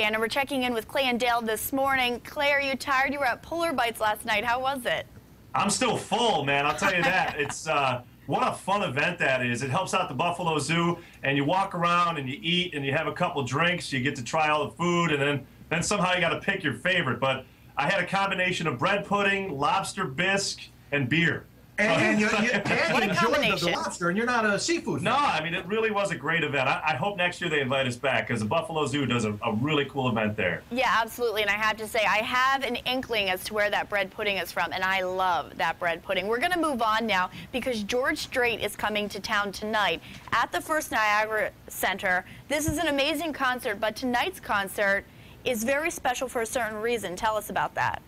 And we're checking in with Clay and Dale this morning. Clay, are you tired? You were at Polar Bites last night. How was it? I'm still full, man. I'll tell you that. It's what a fun event that is. It helps out the Buffalo Zoo, and you walk around and you eat and you have a couple drinks. You get to try all the food, and then somehow you got to pick your favorite. But I had a combination of bread pudding, lobster bisque, and beer. And you enjoyed the lobster, and you're not a seafood fan. No, I mean, it really was a great event. I hope next year they invite us back, because the Buffalo Zoo does a really cool event there. Yeah, absolutely. And I have to say, I have an inkling as to where that bread pudding is from, and I love that bread pudding. We're going to move on now, because George Strait is coming to town tonight at the First Niagara Center. This is an amazing concert, but tonight's concert is very special for a certain reason. Tell us about that.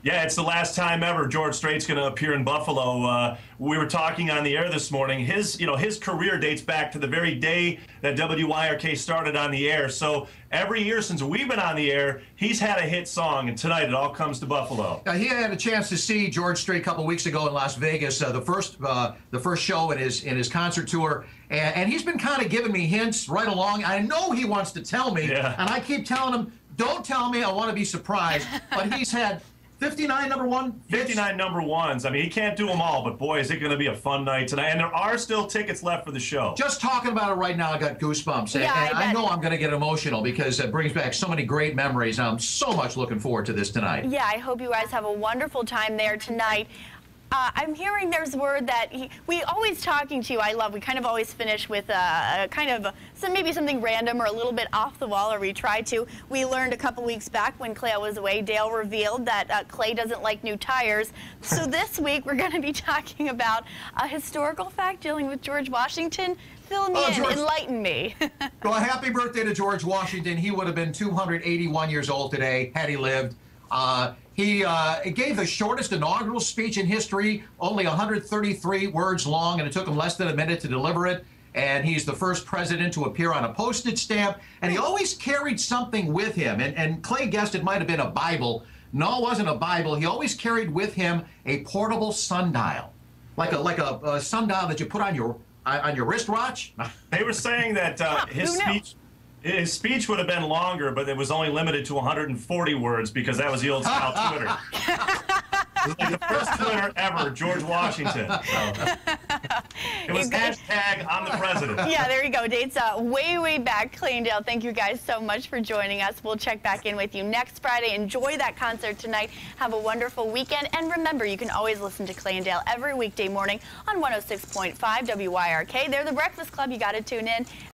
Yeah, it's the last time ever George Strait's going to appear in Buffalo. We were talking on the air this morning. His career dates back to the very day that WYRK started on the air. So every year since we've been on the air, he's had a hit song, and tonight it all comes to Buffalo. He had a chance to see George Strait a couple weeks ago in Las Vegas, the first show in his concert tour, and he's been kind of giving me hints right along. I know he wants to tell me, and I keep telling him, "Don't tell me. I want to be surprised." But he's had 59 number one? 59 number ones. I mean, he can't do them all, but boy, is it going to be a fun night tonight. And there are still tickets left for the show. Just talking about it right now, I got goosebumps. Yeah, and I know I'm going to get emotional because it brings back so many great memories. I'm so much looking forward to this tonight. Yeah, I hope you guys have a wonderful time there tonight. I'm hearing there's word that we always talking to you. We kind of always finish with maybe something random or a little bit off the wall, or we try to. We learned a couple weeks back when Clay was away, Dale revealed that Clay doesn't like new tires. So this week we're going to be talking about a historical fact dealing with George Washington. Fill me in, enlighten me. Well, happy birthday to George Washington. He would have been 281 years old today had he lived. He gave the shortest inaugural speech in history, only 133 words long, and it took him less than a minute to deliver it. And he's the first president to appear on a postage stamp. And he always carried something with him. And Clay guessed it might have been a Bible. No, it wasn't a Bible. He always carried with him a portable sundial, like a sundial that you put on your wristwatch. They were saying that his speech would have been longer, but it was only limited to 140 words because that was the old style Twitter. It was like the first Twitter ever, George Washington. So, it was hashtag I'm the president. Yeah, there you go. Dates way back. Clay and Dale, thank you guys so much for joining us. We'll check back in with you next Friday. Enjoy that concert tonight. Have a wonderful weekend. And remember, you can always listen to Clay and Dale every weekday morning on 106.5 WYRK. They're the Breakfast Club. You got to tune in.